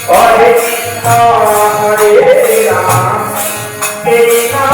Hare Krishna, Hare Rama, Krishna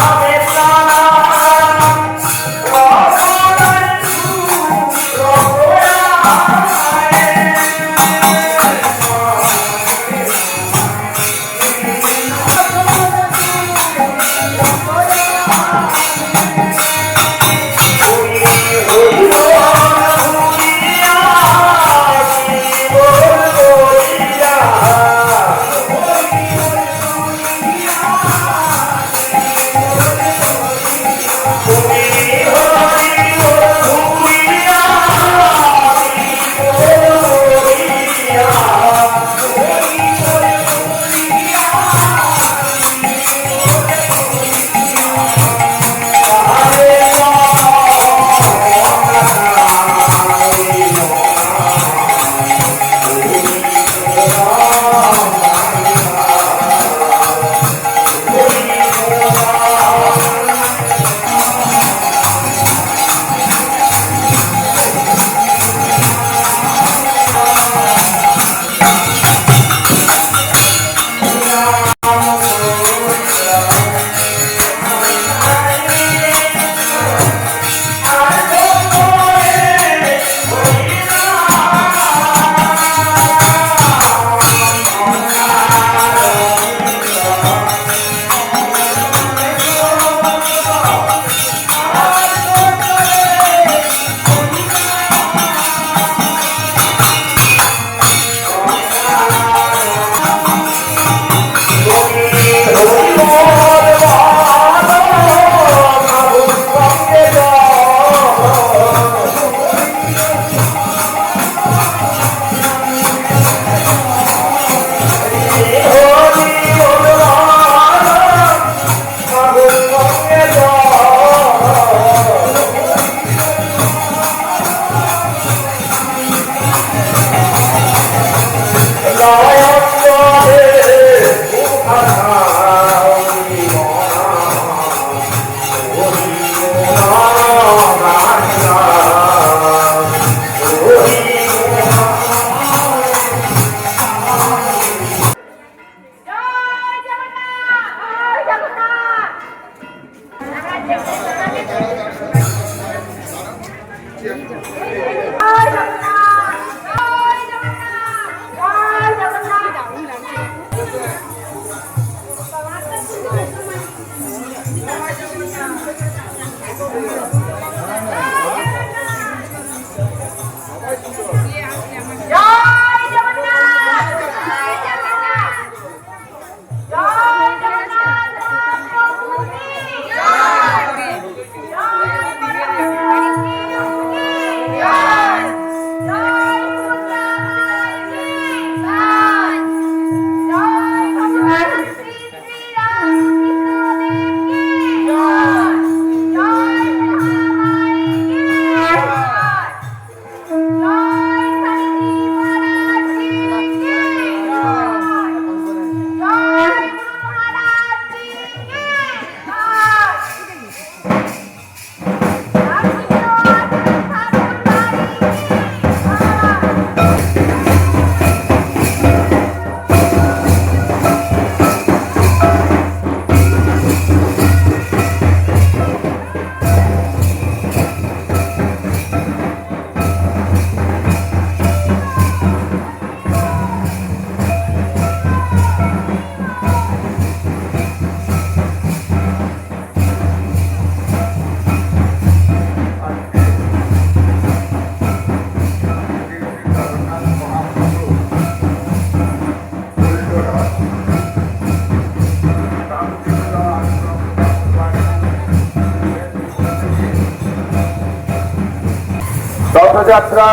Rathyatra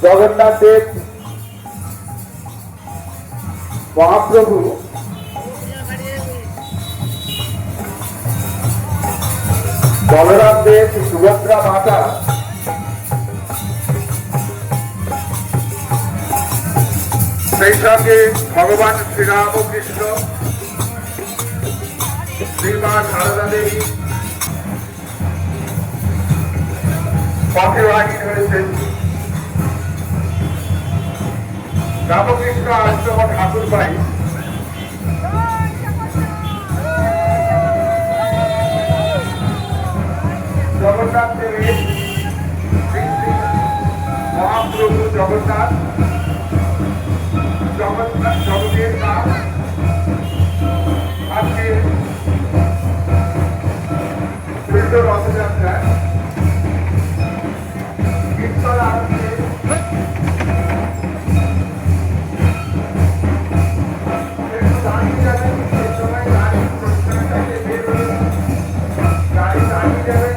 Jagannath দেব মহাপ্রভু বলরাম দেব সুভদ্রা মাতা সেই সঙ্গে ভগবান শ্রীরামকৃষ্ণ শ্রীমা সারদা দেবী পথে বাহিনী হয়েছেন। রামকৃষ্ণ আশ্রম ঠাকুর বাড়ি জগন্নাথ দেবের শ্রী শ্রী মহাপ্রভু জগন্নাথ জগতের নাম আজকে পূর্ণ রথযাত্রায় কীর্তন আনন্দে একটু দাঁড়িয়ে যাবেন, সেই সময় গাড়ি প্রস্থানটাকে বের হয়ে গাড়ি দাঁড়িয়ে যাবেন।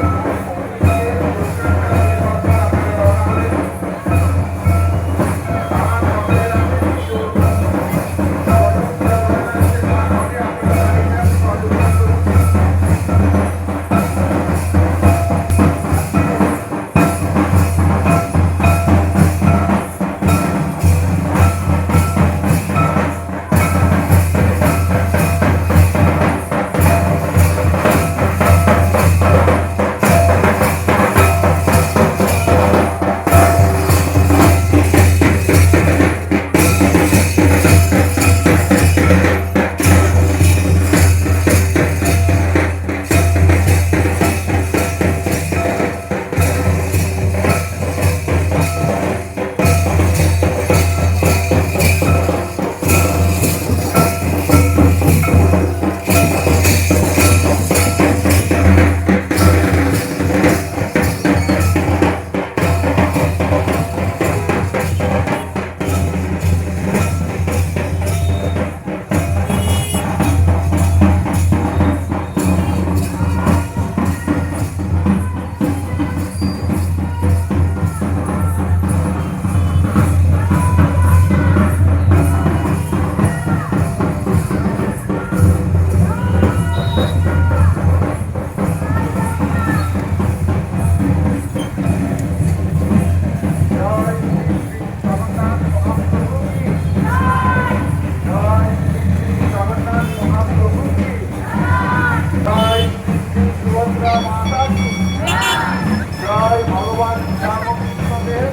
জয় ভগবান রামকৃষ্ণদেব,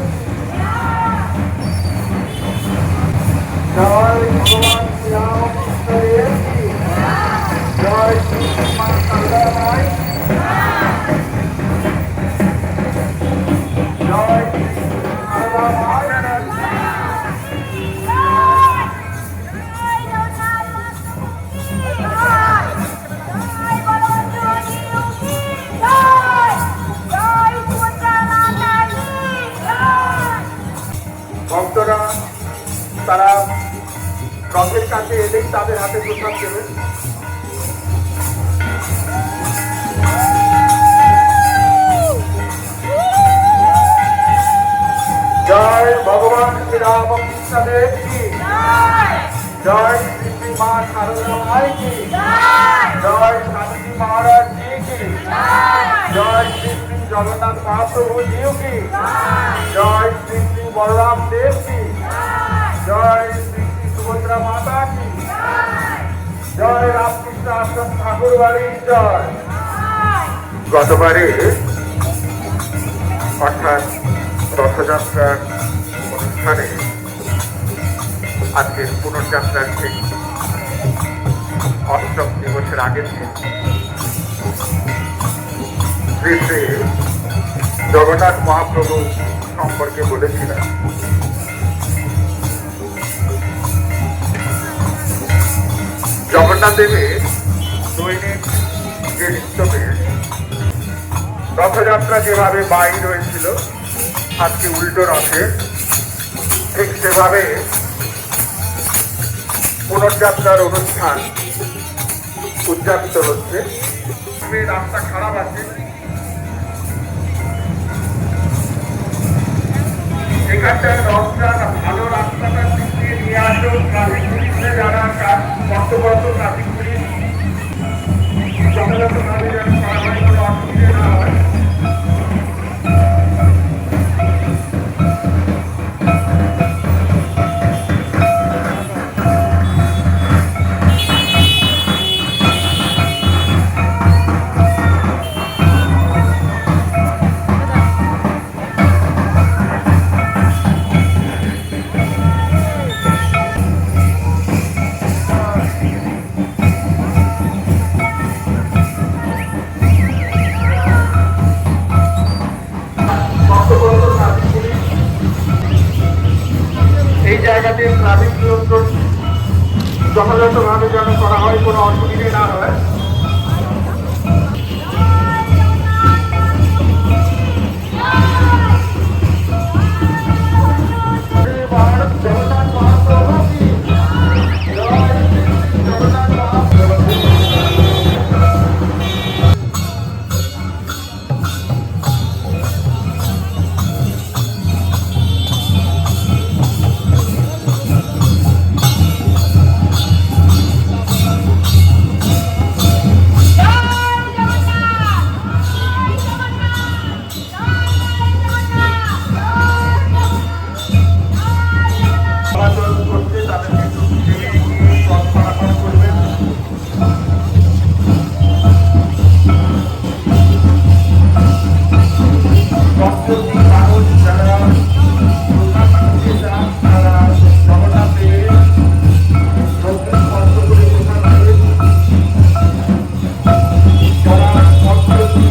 জয় ভগবান শ্রীরামকৃষ্ণদেব, জয় শ্রী মা সারদা মাই, জয় শ্রী সারদা মাই। ভক্তরা তারা রথের কাছে এলেই তাদের হাতে প্রসাদ দেবে। জয় ভগবান শ্রীরামকৃষ্ণদেব কি, জয় শ্রী শ্রী মা সারদা মাই কি, জয় স্বামীজি মহারাজ জি কি, জয় শ্রী শ্রী জগন্নাথ মহাপ্রভু জিও কি, জয় শ্রী শ্রী বলরাম দেব কি, জয় শ্রী শ্রী সুভদ্রা মাতা কি, জয় রামকৃষ্ণ আশ্রম ঠাকুর বাড়ি জয়। গতবারে অর্থাৎ রথযাত্রার অনুষ্ঠানে আজকের পুনর্যাত্রার ঠিক অষ্টম দিবসের আগের দিন শ্রী শ্রী জগন্নাথ মহাপ্রভু সম্পর্কে বলেছিলেন। জগন্নাথ দেবের দৈনিক যে নিত্যবেশ, রথযাত্রা যেভাবে বাইর হয়েছিল আজকে উল্টো রথে, ঠিক সেভাবে পুনর্যাত্রার অনুষ্ঠান উদযাপিত হচ্ছে। রাস্তা খারাপ আছে, এখানটায় রথটা ভালো রাস্তাটা দিয়ে নিয়ে আসো। ট্রাফিক পুলিশে যারা কর্তব্যরত ট্রাফিক পুলিশ যথাযথভাবে যেন করা হয়, কোনো অসুবিধা না হয়। জায়গাতে ট্রাফিক নিয়ন্ত্রণ যথাযথভাবে যেন করা হয়, কোনো অসুবিধে না হয়। ভারত জগন্নাথ মহাপ্রভু কি জয়, জগন্নাথ মহাপ্রভু। চলাচল করছে তাদেরকে একটু থেমে গিয়ে পথ পারাপার করবেন। পথচলতি মানুষ যারা প্রধান মন্ত্রী যান, তারা জগন্নাথ দেবের দক্ষিণ পথগুলি প্রধান দেবেন। যারা পথচলতি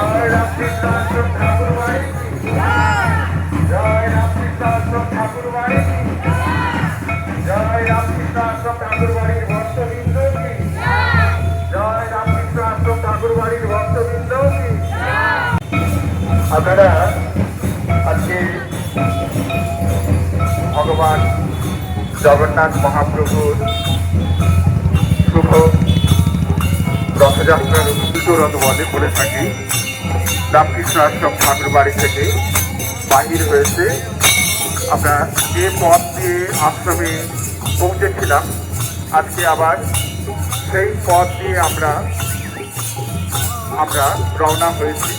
জয় রামকৃষ্ণ আশ্রম ঠাকুর বাড়ি কি জয়, রামকৃষ্ণ আশ্রম ঠাকুর বাড়ি কি জয়, রামকৃষ্ণ আশ্রম ঠাকুর বাড়ির ভক্তবৃন্দ কি জয়, রামকৃষ্ণ আশ্রম ঠাকুর বাড়ির ভক্তবৃন্দ কি। আপনারা আজকে ভগবান জগন্নাথ মহাপ্রভুর শুভ রথযাত্রার উল্টোরথ বলে বলে থাকি। রামকৃষ্ণ আশ্রম ঠাকুর বাড়ি থেকে বাহির হয়েছে। আমরা যে পথ দিয়ে আশ্রমে পৌঁছেছিলাম, আজকে আবার সেই পথ দিয়ে আমরা রওনা হয়েছি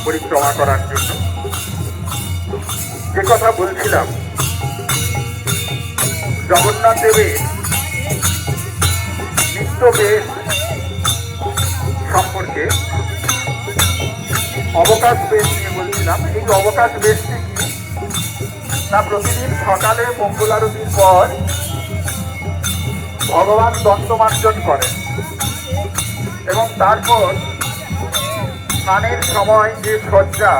পরিক্রমা করার জন্য। যে কথা বলছিলাম, জগন্নাথ দেবের নিত্য বেশ সম্পর্কে অবকাশ বেশ নিয়ে বলছিলাম। এই অবকাশ বেশটি কি না, প্রতিদিন সকালে মঙ্গলারতির পর ভগবান দন্তমার্জন করেন এবং তারপর স্নানের সময় যে সজ্জা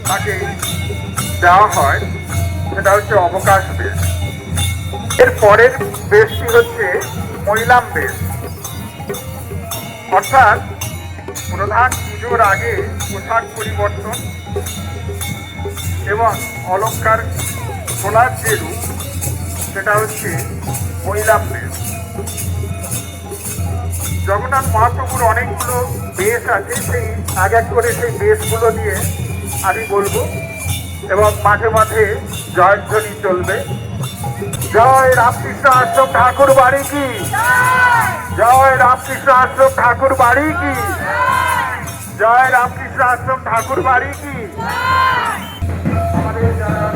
তাকে দেওয়া হয় সেটা হচ্ছে অবকাশ বেশ। এর পরের বেশটি হচ্ছে মহিলাম বেশ, অর্থাৎ প্রধান পুজোর আগে পোশাক পরিবর্তন এবং অলঙ্কার খোলার যে রূপ সেটা হচ্ছে মহিলাম বেশ। জগন্নাথ মহাপ্রভুর অনেকগুলো বেশ আছে, সেই এক এক করে সেই বেশগুলো নিয়ে আমি বলবো এবং মাঝে মাঝে জয়ধ্বনি চলবে। জয় রামকৃষ্ণ আশ্রম ঠাকুর বাড়ি কি জয়, রামকৃষ্ণ আশ্রম ঠাকুর বাড়ি কি জয়, রামকৃষ্ণ আশ্রম ঠাকুর বাড়ি কি। আমাদের যারা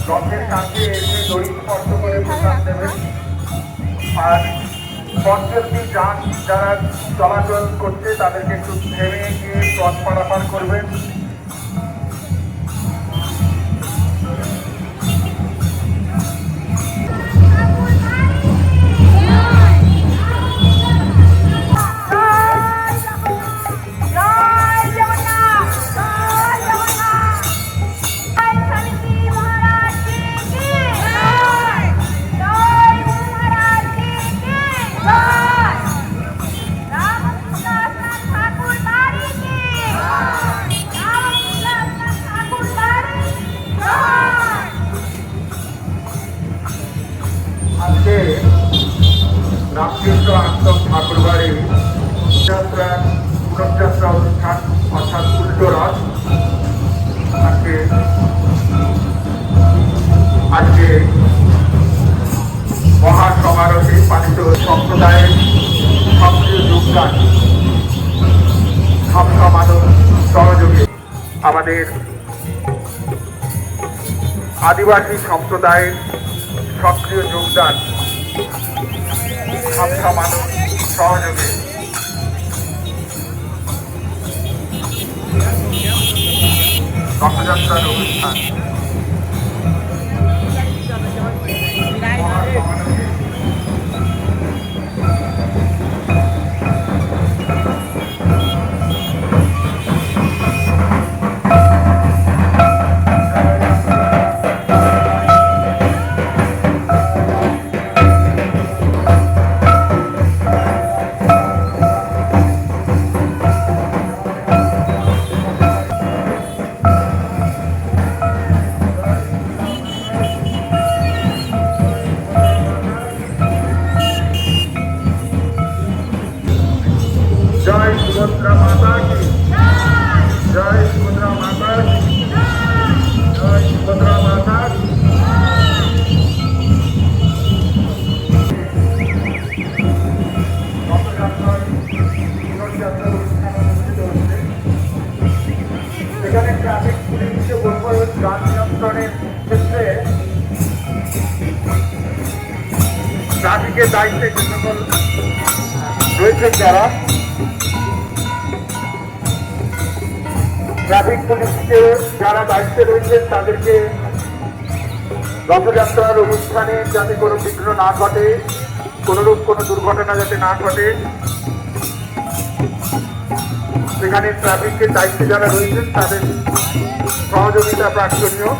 রথের কাছে এসে দড়ি স্পর্শ করে প্রসাদ দেবেন। আর পথচলতি যান যারা চলাচল করছে তাদেরকে একটু থেমে গিয়ে পথ পারাপার করবেন। আজকে রামকৃষ্ণ আশ্রম ঠাকুরবাড়ি যাত্রা পুরযাত্রা অনুষ্ঠান অর্থাৎ উল্টো রথ আজকে মহাসমারোহে পালিত সম্প্রদায়ের সক্রিয় যোগদান সমানব সহযোগে আমাদের আদিবাসী সম্প্রদায়ের সক্রিয় যোগদান সমানব সহযোগে রথযাত্রার অনুষ্ঠান জয় সুভদ্রা মাতা কি জয় সুভদ্রা মাতা কি জয় সুভদ্রা মাতা কি সেখানে ট্রাফিক পুলিশকে বলবো যান নিয়ন্ত্রণের ক্ষেত্রে ট্রাফিকের দায়িত্বে যে সকল রয়েছে যারা ট্রাফিক পুলিশকে যারা দায়িত্বে রয়েছেন তাদেরকে রথযাত্রার অনুষ্ঠানে যাতে কোনো বিঘ্ন না ঘটে, কোনোরূপ কোনো দুর্ঘটনা যাতে না ঘটে, সেখানে ট্রাফিকের দায়িত্বে যারা রয়েছেন তাদের সহযোগিতা প্রার্থনীয়।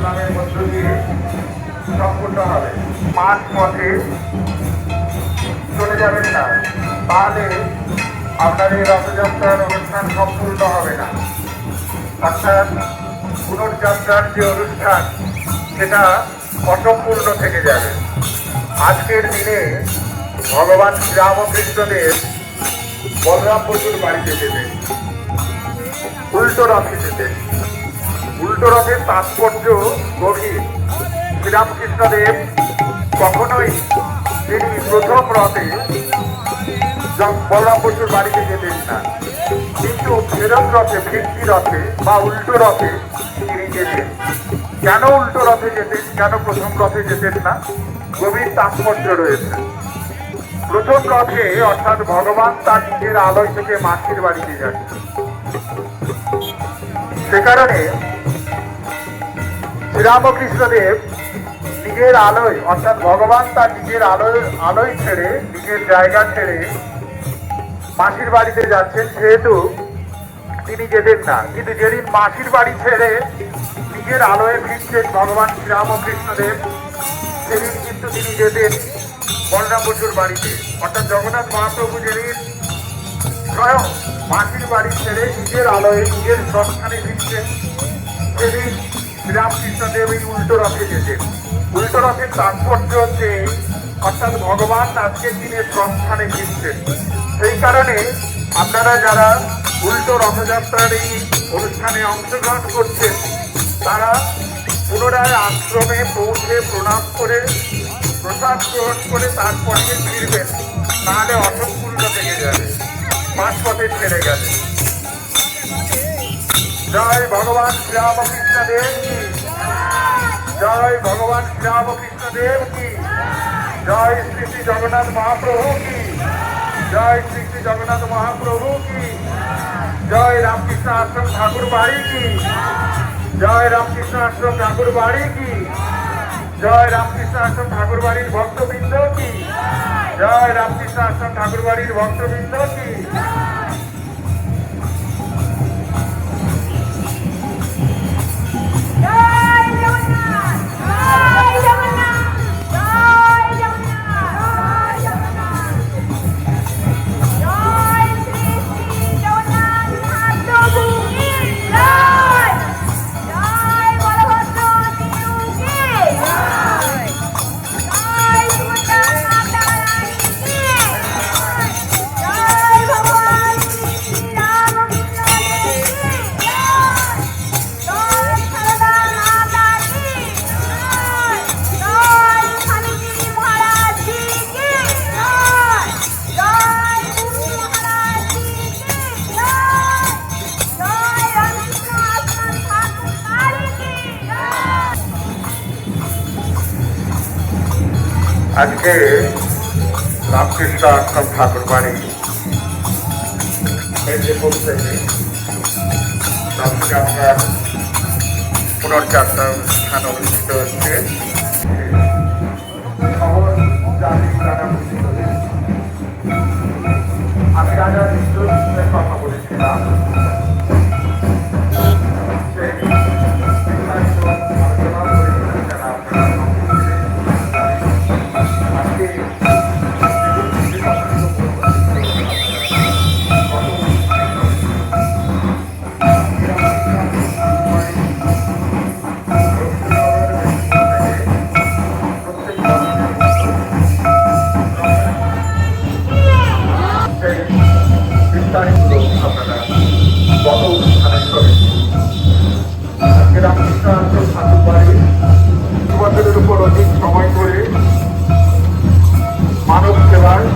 সংগ্রামের মধ্য দিয়ে সম্পূর্ণ হবে। মাঝ পথে চলে যাবেন না, তাহলে আপনার এই রথযাত্রার অনুষ্ঠান সম্পূর্ণ হবে না। অর্থাৎ পুনর্যাত্রার যে অনুষ্ঠান সেটা অসম্পূর্ণ থেকে যাবে। আজকের দিনে ভগবান শ্রীরামকৃষ্ণদেব বলরাম বসুর বাড়িতে যেতেন, উল্টো রথে যেতেন। উল্টো রথের তাৎপর্য গভীর। শ্রীরামকৃষ্ণদেব কখনোই তিনি প্রথম রথে বলরাম বসুর বাড়িতে যেতেন না, কিন্তু ফেরত রথে, ফিরতি রথে বা উল্টো রথে তিনি যেতেন। কেন উল্টো রথে যেতেন, কেন প্রথম রথে যেতেন না? গভীর তাৎপর্য রয়েছে। প্রথম রথে অর্থাৎ ভগবান তার নিজের আলোয় থেকে মাসির বাড়িতে যাচ্ছেন। সে কারণে শ্রীরামকৃষ্ণদেব নিজের আলোয় অর্থাৎ ভগবান তার নিজের আলোয় ছেড়ে, নিজের জায়গা ছেড়ে মাসির বাড়িতে যাচ্ছেন, সেহেতু তিনি যেতেন না। কিন্তু যেদিন মাসির বাড়ি ছেড়ে নিজের আলোয় ফিরছেন ভগবান শ্রীরামকৃষ্ণদেব, সেদিন কিন্তু তিনি যেতেন বলরাম বসুর বাড়িতে। অর্থাৎ জগন্নাথ মহাপ্রভু যেদিন স্বয়ং মাসির বাড়ি ছেড়ে নিজের আলোয় নিজের স্বস্থানে ফিরছেন, সেদিন শ্রীরামকৃষ্ণদেব এই উল্টো রথে যেতেন। উল্টো রথের তাৎপর্য হচ্ছে অর্থাৎ ভগবান আজকের দিনে স্বস্থানে ফিরছেন। সেই কারণে আপনারা যারা উল্টো রথযাত্রার এই অনুষ্ঠানে অংশগ্রহণ করছেন, তারা পুনরায় আশ্রমে পৌঁছে প্রণাম করে প্রসাদ গ্রহণ করে তারপরে ফিরবেন, নাহলে অসম্পূর্ণ থেকে যাবে, মাঝপথে ছেড়ে গেলে। জয় ভগবান শ্রীরামকৃষ্ণদেব কি, জয় ভগবান শ্রীরামকৃষ্ণদেব কি, জয় শ্রী শ্রী জগন্নাথ মহাপ্রভু কি, জয় শ্রী শ্রী জগন্নাথ মহাপ্রভু কি, জয় রামকৃষ্ণ আশ্রম ঠাকুর বাড়ি কি, জয় রামকৃষ্ণ আশ্রম ঠাকুর বাড়ি কি, জয় রামকৃষ্ণ আশ্রম ঠাকুর বাড়ির ভক্তবৃন্দ কি, জয় রামকৃষ্ণ আশ্রম ঠাকুর বাড়ির ভক্তবৃন্দ কি। আজকে রামকৃষ্ণ আশ্রম ঠাকুর বাড়ি মেদিনীপুর থেকে রথযাত্রার পুনর্যাত্রা অনুষ্ঠান অনুষ্ঠিত হচ্ছে। আমি রাজা বিষ্ণুর কথা বলেছিলাম, মানব সেবায়,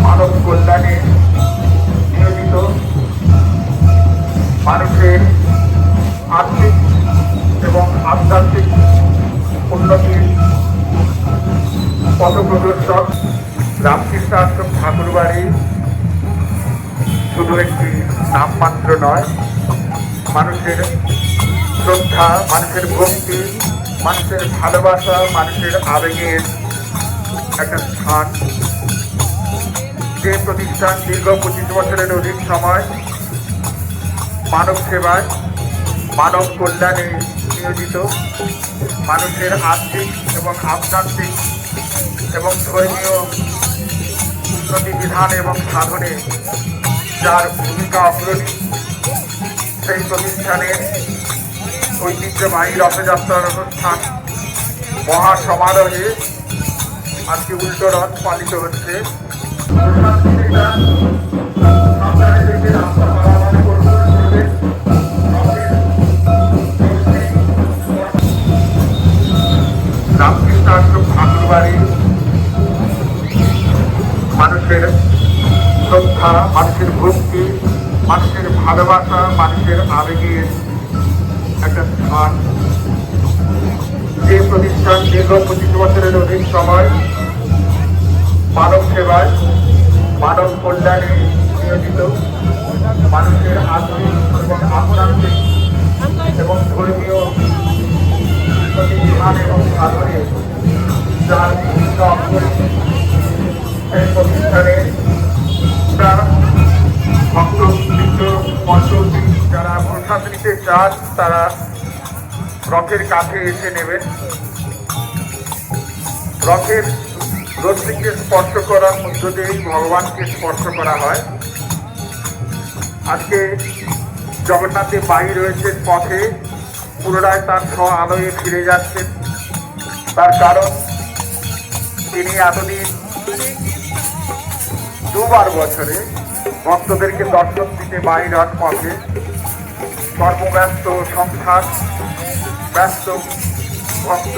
মানব কল্যাণে নিয়োজিত, মানুষের আর্থিক এবং আধ্যাত্মিক উন্নতির পথপ্রদর্শক রামকৃষ্ণ আশ্রম ঠাকুর বাড়ি শুধু একটি নামমাত্র নয়, মানুষের শ্রদ্ধা, মানুষের ভক্তি, মানুষের ভালোবাসা, মানুষের আবেগের একটা স্থান। যে প্রতিষ্ঠান দীর্ঘ 25 বছরের অধিক সময় মানব সেবায়, মানব কল্যাণে নিয়োজিত, মানুষের আর্থিক এবং আধ্যাত্মিক এবং ধর্মীয় প্রতিবিধান এবং সাধনে যার ভূমিকা অগ্রণী, সেই প্রতিষ্ঠানের ঐতিহ্যবাহী রথযাত্রার অনুষ্ঠান মহা সমারোহে আজকে উল্টো রথ পালিত হচ্ছে। রামকৃষ্ণ আশ্রম ঠাকুরবাড়ি মানুষের শ্রদ্ধা, মানুষের ভক্তি, মানুষের ভালোবাসা, মানুষের আবেগের একটা স্থান। যে প্রতিষ্ঠান দীর্ঘ 25 বছরের অধিক সময় মানব সেবায়, মানব কল্যাণে নিয়োজিত, মানুষের আর্থিক এবং আধ্যাত্মিক এবং ধর্মীয় প্রতিষ্ঠান এবং সাধনে যার ভূমিকা অগ্রণী, সেই প্রতিষ্ঠানে ভক্তবৃন্দ মন্ডলী যারা প্রসাদ নিতে চান তারা রথের কাছে এসে নেবেন। রথের রশ্মিকে স্পর্শ করার মধ্য দিয়েই ভগবানকে স্পর্শ করা হয়। আজকে জগন্নাথের বাড়ি রয়েছেন পথে, পুনরায় তার স্ব আলোয় ফিরে যাচ্ছেন। তার কারণ তিনি এতদিন 2বার বছরে ভক্তদেরকে দর্শন দিতে বাহির হন পথে। কর্মব্যস্ত সংসার ব্যস্ত ভক্ত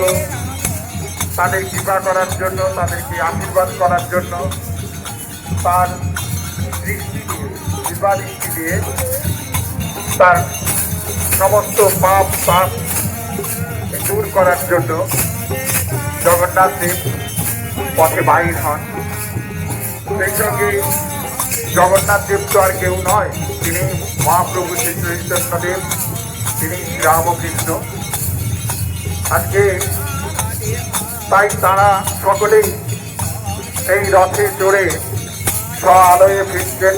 তাদের কৃপা করার জন্য, তাদেরকে আশীর্বাদ করার জন্য তার দৃষ্টি দিয়ে, কৃপা দৃষ্টি দিয়ে তার সমস্ত পাপ দূর করার জন্য জগন্নাথ দেব পথে বাহির হন। সেই সঙ্গে জগন্নাথ দেব তো আর কেউ নয়, তিনি মহাপ্রভু শ্রী চৈতন্যদেব, তিনি রামকৃষ্ণ। আজকে তাই তারা সকলেই এই রথে চড়ে স্ব আলোয়ে ফিরছেন।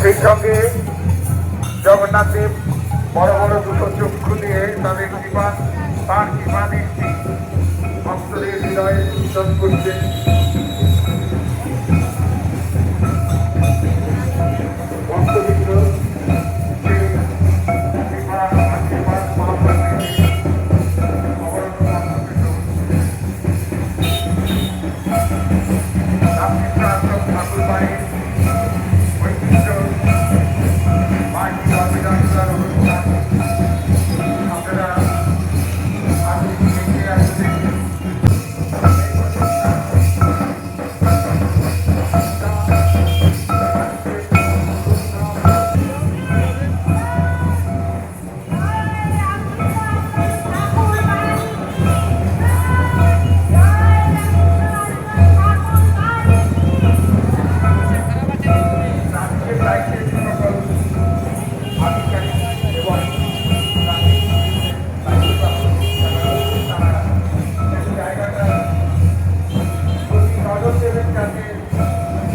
সেই সঙ্গে জগন্নাথ দেব বড় বড় দুটো চক্ষু দিয়ে তার কৃপা দৃষ্টি ভক্তদের হৃদয়ে উত্তম করছে। ভক্তবৃন্দ সেই কৃপা আশীর্বাদ রামকৃষ্ণ আশ্রম ঠাকুরবাড়ির ঐতিহ্য বাড়ি রথযাত্রার অনুষ্ঠান আপনারা দেখে আসছেন।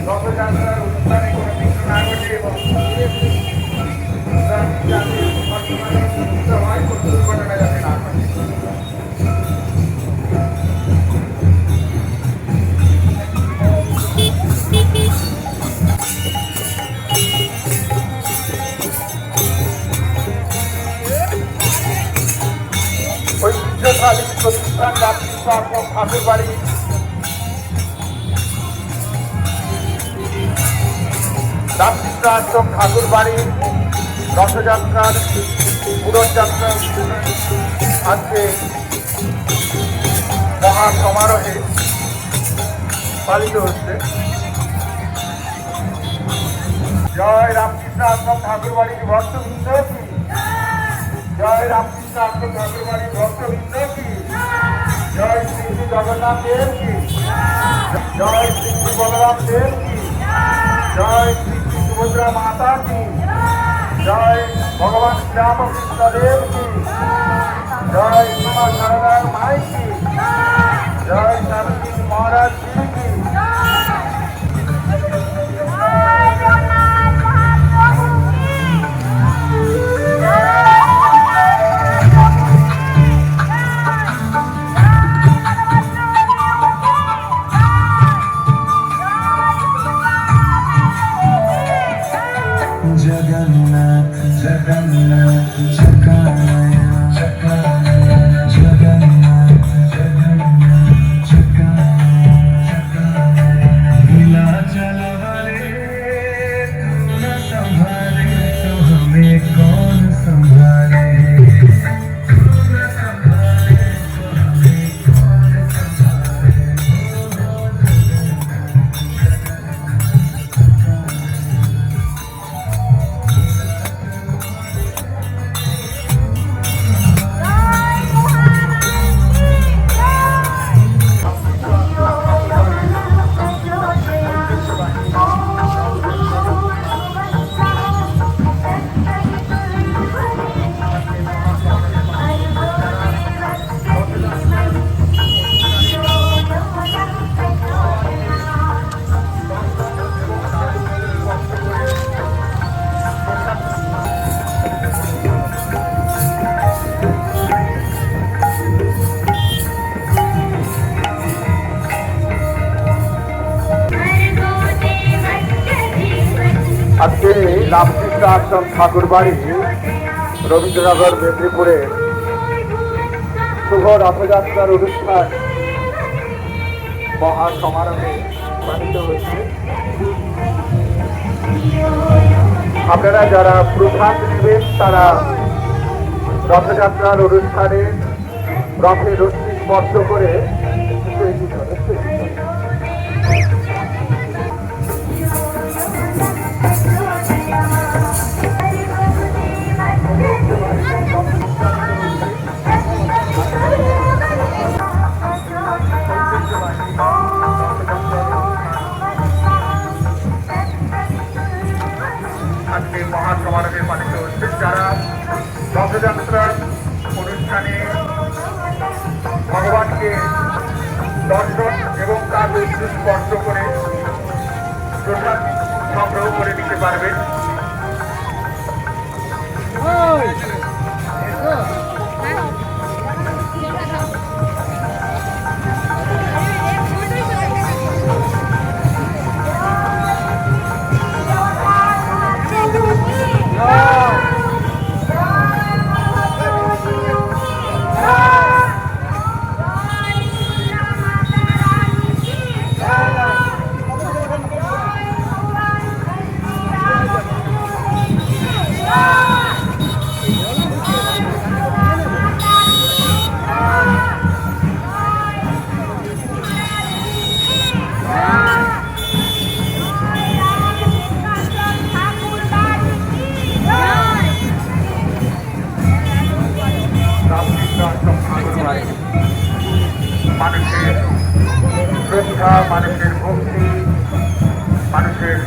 রথযাত্রার অনুষ্ঠানে কোনো বিঘ্ন না ঘটে এবং দুর্ঘটনা যাতে না ঘটে। ঐতিহ্যশালী প্রতিষ্ঠান রামকৃষ্ণ আশ্রম ঠাকুরবাড়ি রামকৃষ্ণ আশ্রম ঠাকুরবাড়ির রথযাত্রার পুরযাত্রা আজকে মহা সমারোহে পালিত হচ্ছে। জয় রামকৃষ্ণ আশ্রম ঠাকুরবাড়ির ভক্তবৃন্দ কি, জয় রামকৃষ্ণ আশ্রম ঠাকুরবাড়ির ভক্তবৃন্দ কি, জয় শ্রী শ্রী জগন্নাথ দেব কি, জয় শ্রী শ্রী বলরাম দেব কি, জয় শ্রী শ্রী সুভদ্রা মাতা কি, জয় ভগবান শ্রীরামকৃষ্ণ দেব কি, জয় মা সারদার মাই কি, জয় স্বামী মহারাজ কি। আজকে রামকৃষ্ণ আশ্রম ঠাকুর বাড়ি রবীন্দ্রনগর মেদিনীপুরে শুভ রথযাত্রার অনুষ্ঠান মহা সমারোহে পালিত হয়েছে। আপনারা যারা প্রসাদ নেবেন তারা রথযাত্রার অনুষ্ঠানে রথে রশ্মি স্পর্শ করে আজকে মহাসমারোহে পালিত হচ্ছে। যারা রথযাত্রার অনুষ্ঠানে ভগবানকে দর্শন এবং তার রশ্মি স্পর্শ করে প্রসাদ সংগ্রহ করে নিতে পারবেন। মানুষের শ্রদ্ধা, মানুষের ভক্তি, মানুষের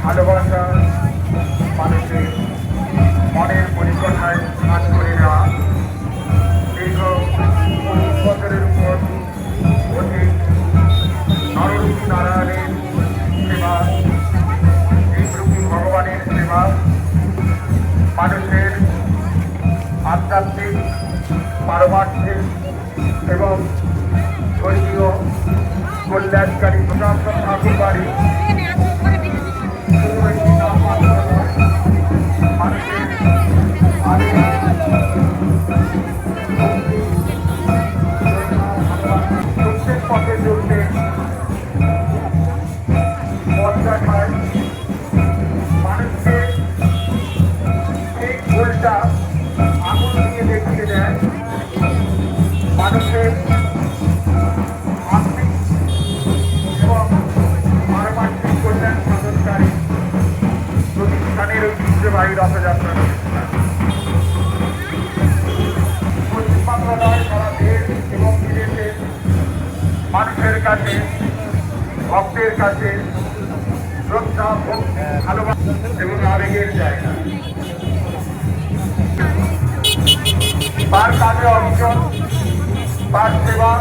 ভালোবাসা, মানুষের মনের পরিকথায় কাজ করে নেওয়া দীর্ঘ 20 বছরের উপর অধিক নররূপী নারায়ণের সেবা, দীপরূপী ভগবানের সেবা, মানুষের আধ্যাত্মিক, পারমার্থিক এবং ধর্মীয় কল্যাণকারী প্রশাসন ঠাকুর বাড়ি প্রত্যেক পথে চলতে পথটা খায় মানুষকে এই ভুলটা আঙুল দিয়ে দেখিয়ে দেয়। মানুষের আত্মিক এবং পারমার্থিক কল্যাণ সাধনকারী প্রতিষ্ঠানের ঐতিহ্যবাহী রথযাত্রা পশ্চিমবাংলা নয়, সারা দেশ এবং বিদেশের মানুষের কাছে, ভক্তের কাছে শ্রদ্ধা, ভক্তি, ভালোবাসা এবং আবেগের জায়গা। তার কাজে অর্জন, তার সেবা,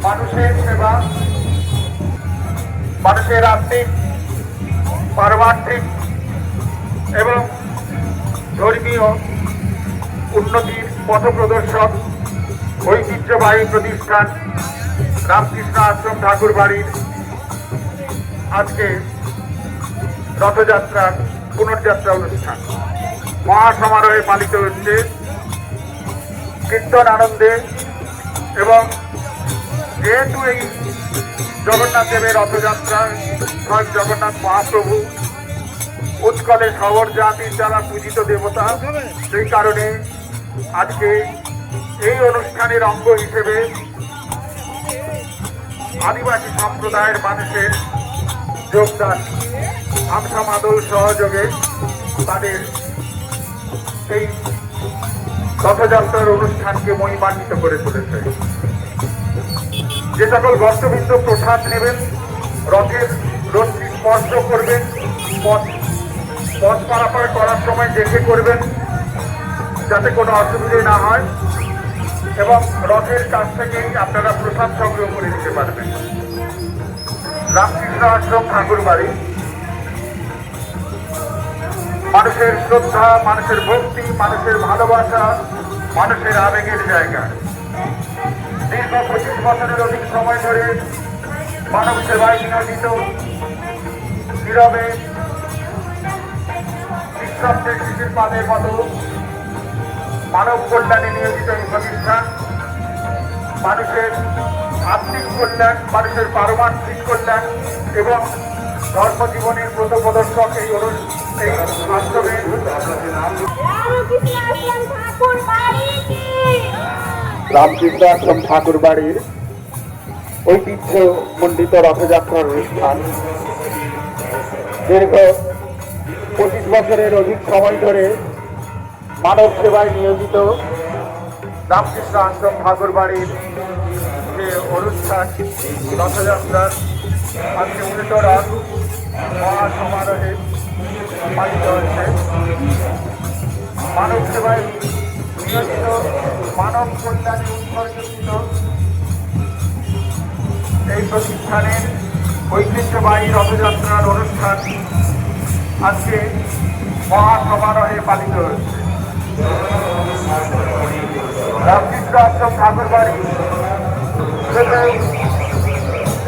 মানুষের সেবা, মানুষের আত্মিক, পারমার্থিক এবং ধর্মীয় উন্নতির পথপ্রদর্শক ঐতিহ্যবাহী প্রতিষ্ঠান রামকৃষ্ণ আশ্রম ঠাকুর বাড়ির আজকে রথযাত্রার পুনর্যাত্রা অনুষ্ঠান মহাসমারোহে পালিত হচ্ছে। কীর্তন আনন্দে এবং যেহেতু এই জগন্নাথ দেবের রথযাত্রা স্বয়ং জগন্নাথ মহাপ্রভু উৎকলে সবর জাতির দ্বারা পূজিত দেবতা, সেই কারণে আজকে এই অনুষ্ঠানের অঙ্গ হিসেবে আদিবাসী সম্প্রদায়ের মানুষের যোগদান, আমসা মাদল সহযোগে তাদের এই রথযাত্রার অনুষ্ঠানকে মহিমান্বিত করে তুলেছে। যে সকল ভক্তবৃন্দ প্রসাদ নেবেন, রথের রশ্মি স্পর্শ করবেন, পথ পারাপার করার সময় দেখে করবেন যাতে কোনো অসুবিধে না হয় এবং রথের কাছ থেকেই আপনারা প্রসাদ সংগ্রহ করে নিতে পারবেন। রামকৃষ্ণ আশ্রম ঠাকুর বাড়ি মানুষের শ্রদ্ধা, মানুষের ভক্তি, মানুষের ভালোবাসা, মানুষের আবেগের জায়গা। দীর্ঘ 25 বছরের অধিক সময় ধরে মানব সেবায় নিয়োজিত নীরবে নিঃশব্দে শিশির পাদের মতো মানব কল্যাণে নিয়োজিত এই প্রতিষ্ঠান মানুষের আর্থিক কল্যাণ, মানুষের পারমার্থিক কল্যাণ এবং ধর্মজীবনের ব্রত প্রদর্শক এই আশ্রমে রামকৃষ্ণ আশ্রম ঠাকুর বাড়ির ঐতিহ্য মণ্ডিত রথযাত্রার অনুষ্ঠান দীর্ঘ 25 বছরের অধিক সময় ধরে মানব সেবায় নিয়োজিত রামকৃষ্ণ আশ্রম ঠাকুর বাড়ির যে অনুষ্ঠান রথযাত্রার আজকে 19 রাত মহাসমারোহে পালিত হচ্ছে। মানব সেবায় নিয়োজিত, মানব কল্যাণে উৎসর্গিত এই প্রতিষ্ঠানের ঐতিহ্যবাহী রথযাত্রার অনুষ্ঠান আজকে মহাসমারোহে পালিত হচ্ছে। রামকৃষ্ণ আশ্রম ঠাকুর বাড়ি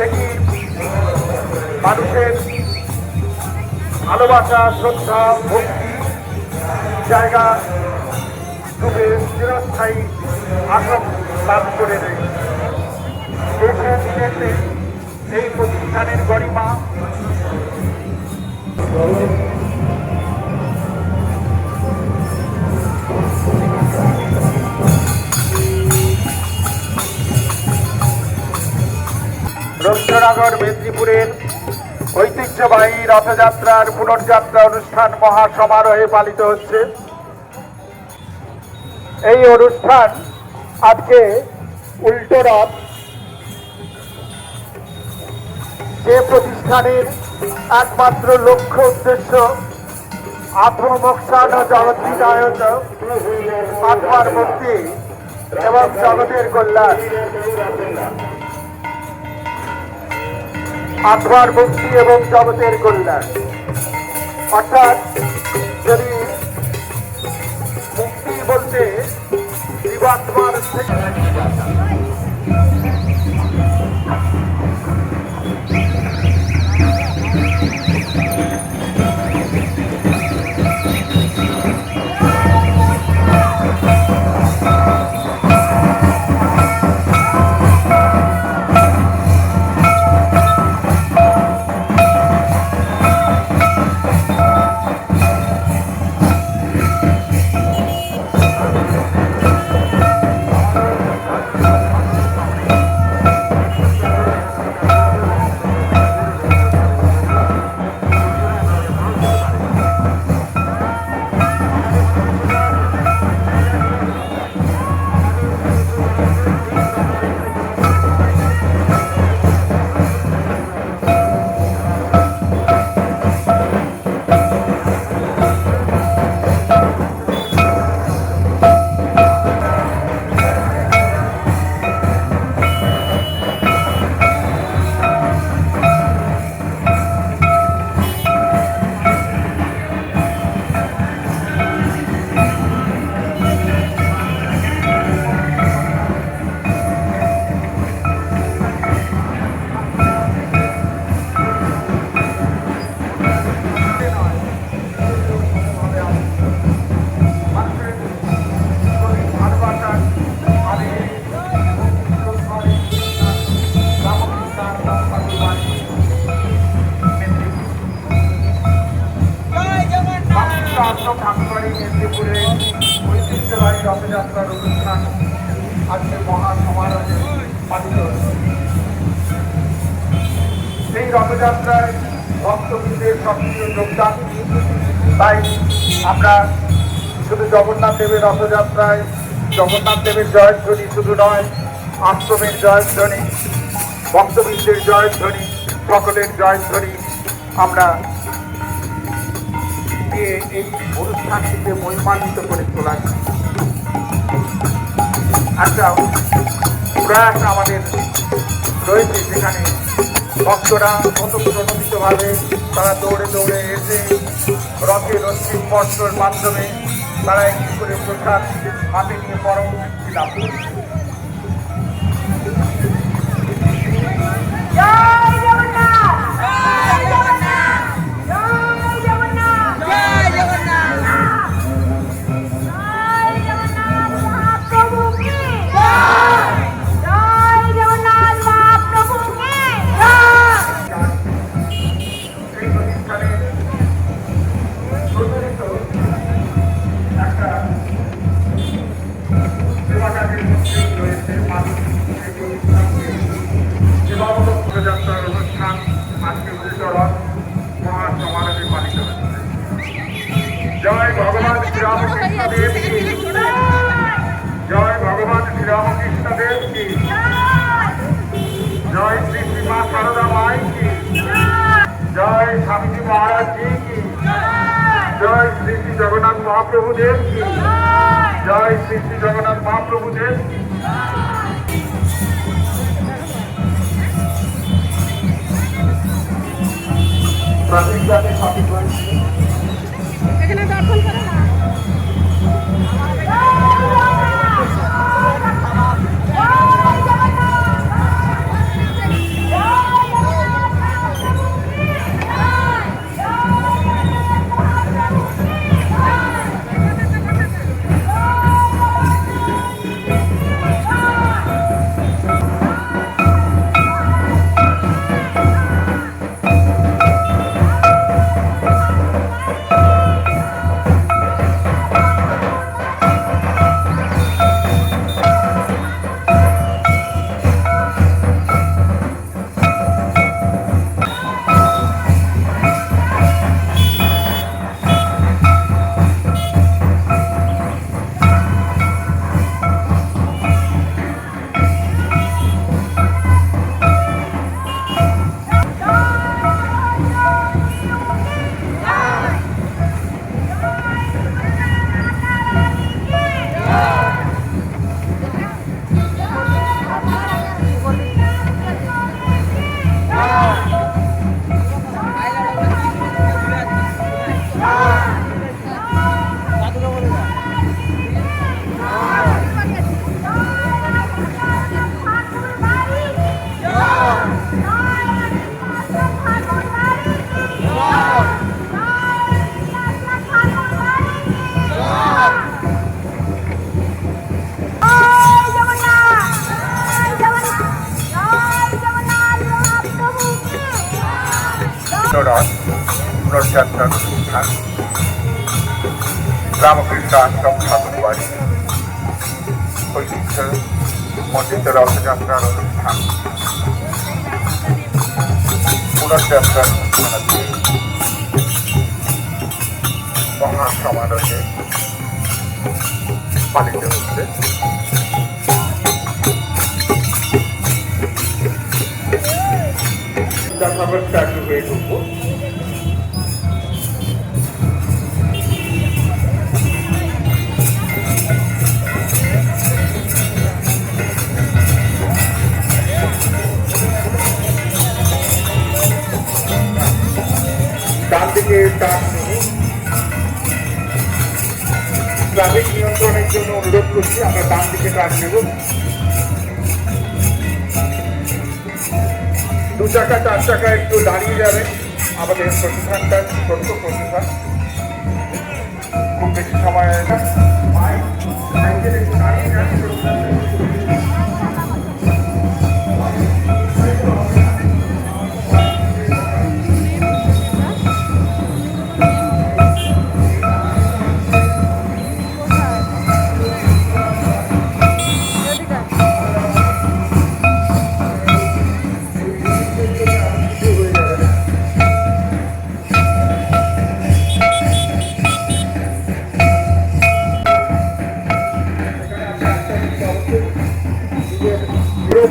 একটি মানুষের ভালোবাসা, শ্রদ্ধা, ভক্তি জায়গা রূপে চিরস্থায়ী আশ্রম লাভ করে দেয়। দেশে বিদেশে এই প্রতিষ্ঠানের গরিমা রবীন্দ্রনগর মেদিনীপুরের ঐতিহ্যবাহী রথযাত্রার পুনর্যাত্রা অনুষ্ঠান মহাসমারোহে পালিত হচ্ছে। এই অনুষ্ঠান আজকে উল্টো রথ, যে প্রতিষ্ঠানের একমাত্র লক্ষ্য উদ্দেশ্য আত্মমোক্ষান ও জগৎবিদায়ত, আত্মার মুক্তি এবং জগতের কল্যাণ, আত্মার মুক্তি এবং জগতের কল্যাণ। অর্থাৎ যদি মুক্তি বলতে জীবাত্মার মেদিনীপুরে ঐতিহ্যবাহী রথযাত্রার অনুষ্ঠান আজকে মহাসমারোহে পালিত হচ্ছে। এই রথযাত্রায় ভক্তবৃন্দের সক্রিয় যোগদান। তাই আমরা শুধু জগন্নাথ দেবের রথযাত্রায় জগন্নাথ দেবের জয়ধ্বনি শুধু নয়, আশ্রমের জয়ধ্বনি, ভক্তবৃন্দের জয়ধ্বনি, সকলের জয়ধ্বনি আমরা দিয়ে এই অনুষ্ঠানটিকে মহিমান্বিত করে তোলা একটা প্রয়াস আমাদের রয়েছে, যেখানে ভক্তরা স্বতঃপ্রণোদিতভাবে তারা দৌড়ে দৌড়ে এসে রথের অন্তিম বস্ত্রের মাধ্যমে তারা একটি করে প্রসাদ হাতে নিয়ে পরম তৃপ্তি লাভ করছে। মহাপ্রভু দেব কি জয় শ্রী শ্রী জগন্নাথ মহাপ্রভু দেব সঠিক জাতি সঠিক এখানে দর্শন করে না পুনর্যাত্রার অনুষ্ঠান রামকৃষ্ণ আশ্রম ঠাকুরবাড়ি ঐতিহ্য মন্ডিত রথযাত্রার অনুষ্ঠান পুনর্যাত্রার অনুষ্ঠান মহাসমারোহে পালিত হচ্ছে খবরটা একটু হয়ে ঢুকবো ডান দিকে টান নেব ট্রাফিক নিয়ন্ত্রণের জন্য অনুরোধ করছি আমরা ডান দিকে টান নেব দু চাকা চার চাকা একটু দাঁড়িয়ে যাবে আমাদের প্রতিষ্ঠানটা ছোট্ট প্রতিষ্ঠান খুব বেশি সময় হয় না একটু দাঁড়িয়ে যাবে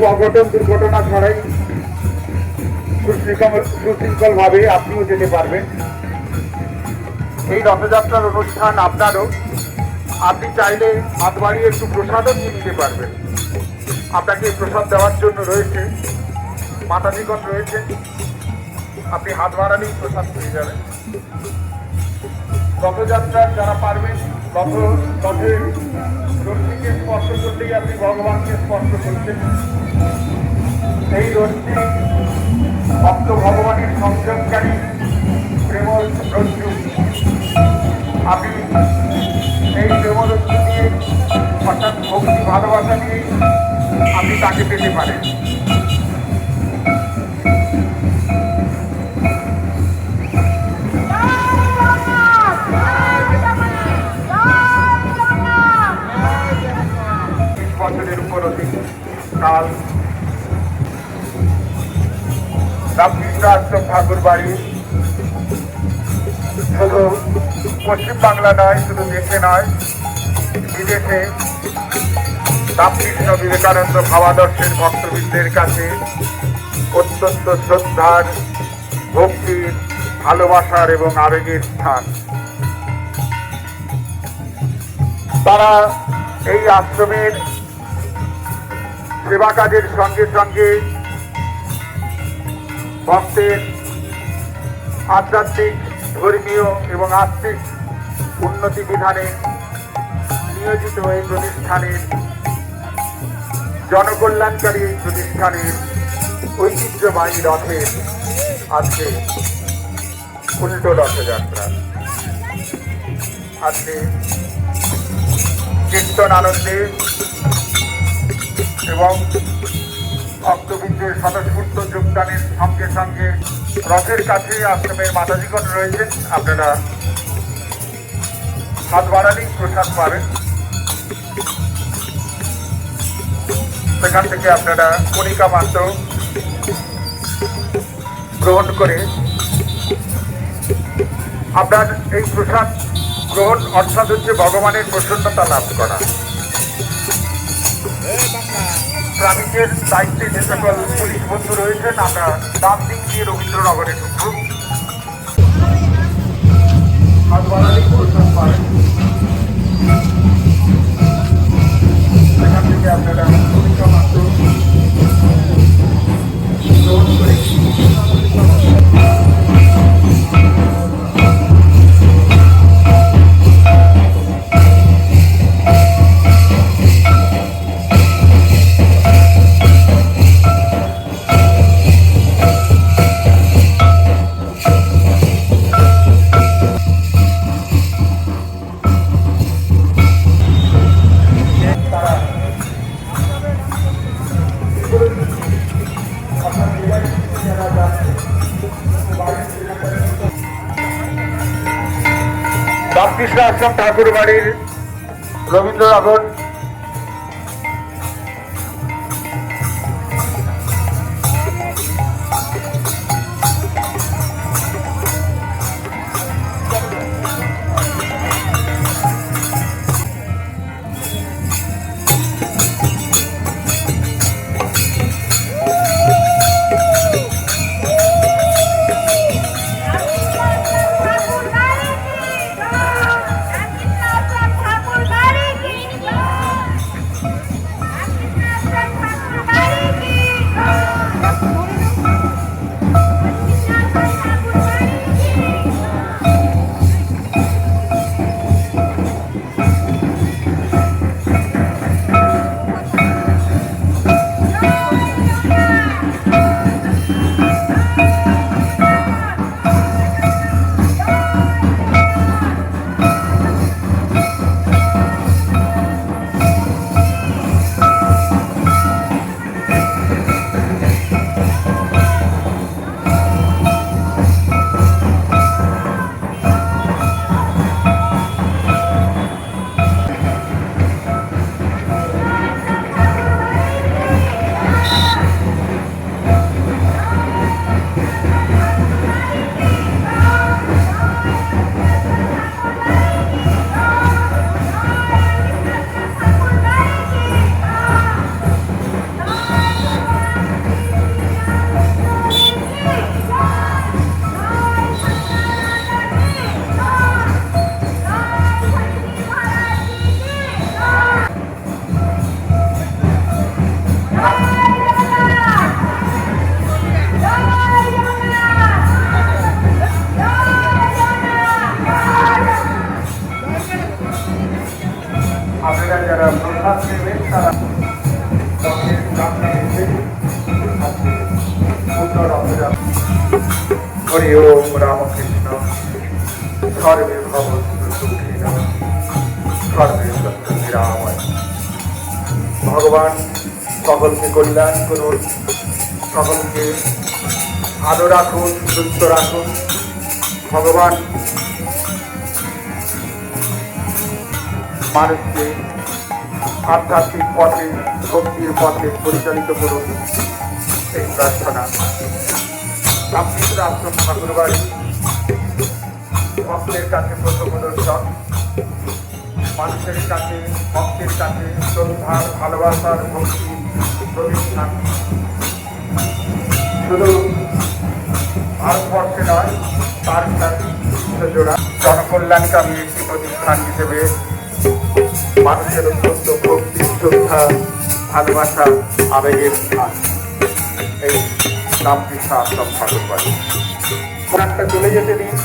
অঘটন দুর্ঘটনা ছাড়াই সুশৃঙ্খল ভাবে আপনিও যেতে পারবেন এই রথযাত্রার অনুষ্ঠান আপনারও আপনি চাইলে হাত বাড়িয়ে একটু প্রসাদও নিয়ে নিতে পারবেন আপনাকে প্রসাদ দেওয়ার জন্য রয়েছে মাতাধিগণ রয়েছে আপনি হাত বাড়ালেই প্রসাদ পেয়ে যাবেন রথযাত্রার যারা পারবেন রথের রশ্মিকে স্পর্শ করলেই আপনি ভগবানকে স্পর্শ করছেন এই রশ্মি ভক্ত ভগবানের সংযোগকারী প্রেম রজ্জু আপনি এই প্রেম রজ্জু দিয়ে অর্থাৎ ভক্তি ভালোবাসা দিয়ে আপনি তাকে পেতে পারেন বছরের উপর কাল রামকৃষ্ণ আশ্রম ঠাকুর বাড়ি শুধু পশ্চিমবাংলা নয় শুধু দেশে নয় বিদেশে রামকৃষ্ণ বিবেকানন্দ ভাবাদর্শের ভক্তবৃন্দের কাছে অত্যন্ত শ্রদ্ধার ভক্তির ভালোবাসার এবং আবেগের স্থান তারা এই আশ্রমের সেবা কাজের সঙ্গে সঙ্গে ভক্তের আধ্যাত্মিক, ধর্মীয় এবং আর্থিক উন্নতি বিধানে নিয়োজিত এই প্রতিষ্ঠানের, জনকল্যাণকারী এই প্রতিষ্ঠানের ঐতিহ্যবাহী রথের আজকে উল্টো রথযাত্রা। আজকে কীর্তন আনন্দে এবং ভক্তবৃন্দের স্বতঃস্ফূর্ত যোগদানের সঙ্গে সঙ্গে রথের কাছে আশ্রমের মাতাজিগণ রয়েছেন। আপনারা হাত বাড়ালেই প্রসাদ পাবেন। সেখান থেকে আপনারা কণিকা মাত্র গ্রহণ করে আপনার এই প্রসাদ গ্রহণ অর্থাৎ হচ্ছে ভগবানের প্রসন্নতা লাভ করা। ট্রাফিকের দায়িত্বে যে সকল পুলিশ বন্ধু রয়েছেন, আমরা ডান দিক দিয়ে রবীন্দ্রনগরে ঢুকব। হাত বাড়ালেই প্রসাদ পাবেন। সেখান থেকে আপনারা কণিকা মাত্র গ্রহণ করে রামকৃষ্ণ আশ্রম ঠাকুর বাড়ির রবীন্দ্রনগর আপনারা যারা প্রসাদ নেবেন তারা হরি ওম রামকৃষ্ণ সর্বে ভবন্তু সুখিনঃ সর্বে সন্তু নিরাময়। ভগবান সকলকে কল্যাণ করুন, সকলকে ভালো রাখুন, সুস্থ রাখুন। ভগবান মানুষকে আধ্যাত্মিক পথে, ভক্তির পথে পরিচালিত করুন, এই প্রার্থনা। রামকৃষ্ণ আশ্রম ঠাকুর বাড়ি ভক্তের কাছে প্রথমদর্শক, মানুষের কাছে, ভক্তের কাছে শ্রদ্ধার, ভালোবাসার, ভক্তির প্রতিষ্ঠান। শুধু ভারতবর্ষে নয়, তার সাথে জোড়া জনকল্যাণকামী একটি প্রতিষ্ঠান হিসেবে মানুষের অত্যন্ত ভক্তি শ্রদ্ধা ভালোবাসা আবেগের স্থান এই রামকৃষ্ণ আশ্রম ঠাকুর বাড়ি। একটা চলে যেতে দিন,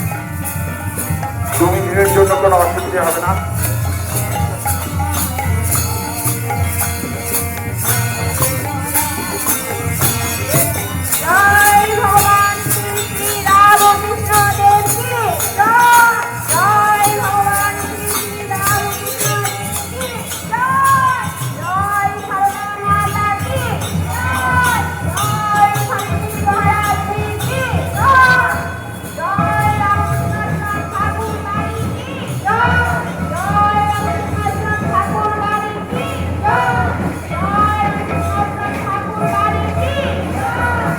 2 মিনিটের জন্য কোনো অসুবিধা হবে না। জয় ভগবান শ্রী শ্রী রামকৃষ্ণ দেব কি জয়। জয় ভগবান শ্রী শ্রী রামকৃষ্ণ দেব কি জয়। জয় সারদা মাতা কি জয়। জয় শান্তি মহারাজ জি কি জয়। জয় রামকৃষ্ণ ঠাকুর বাড়ি কি জয়। জয় রামকৃষ্ণ ঠাকুর বাড়ি কি জয়। জয় রামকৃষ্ণ ঠাকুর বাড়ি কি জয়।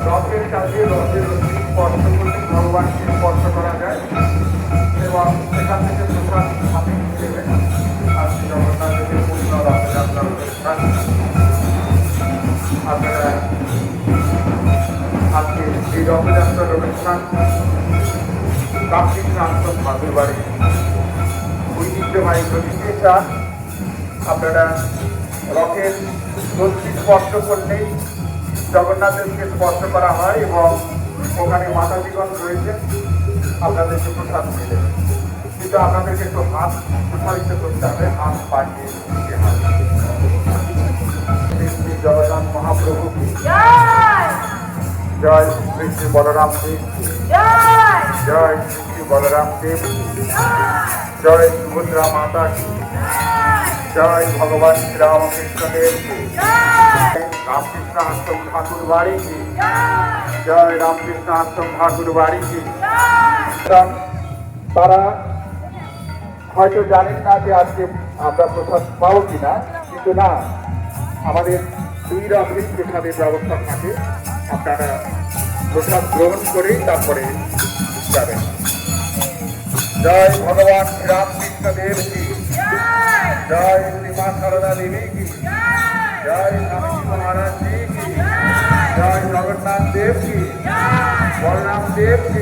রথের কাছে রথের রশি স্পর্শ করলে ভগবানকে স্পর্শ করা যায় এবং সেখান থেকে প্রসাদ হাতে নিয়ে দেবেন। আজকে জগন্নাথের পূর্ণ রথযাত্রা অনুষ্ঠান আপনারা আজকে এই রথযাত্রার অনুষ্ঠান রামকৃষ্ণ আশ্রম ঠাকুর বাড়ি ঐতিহ্যবাহী প্রতিষ্ঠা। আপনারা রথের রশি স্পর্শ করলেই জগন্নাথদেরকে স্পর্শ করা হয় এবং ওখানে মাতাজিগণ রয়েছে, আপনাদেরকে প্রসাদ দিয়ে দেবে। কিন্তু আপনাদেরকে একটু হাত প্রসারিত করতে হবে, হাত পাঠিয়ে দিতে হবে। শ্রী জগন্নাথ মহাপ্রভু কি জয়। জয়, শ্রী শ্রী বলরাম দেব কি জয়। জয়, শ্রী শ্রী বলরাম দেব কি জয়। জয়, সুভদ্রা মাতা কি জয়, ভগবান শ্রীরামকৃষ্ণ দেব কি জয়। রামকৃষ্ণ আশ্রম ঠাকুর বাড়ি কি জয়। জয়, রামকৃষ্ণ আশ্রম ঠাকুর বাড়ি কি। জয়। তারা হয়তো জানেন না যে আজকে আমরা প্রসাদ পাবো কিনা, কিন্তু না, আমাদের 2 রথের প্রসাদের ব্যবস্থা থাকে। আপনারা প্রসাদ গ্রহণ করেই তারপরে যাবেন। জয় ভগবান শ্রীরামকৃষ্ণ দেব কি জয়। জয়, শ্রীমা সারদা দেবী কি জয়। জয়, স্বামীজি মহারাজ জি কি জয়। জয়, জগন্নাথ দেব কি জয়। বলরাম দেব কি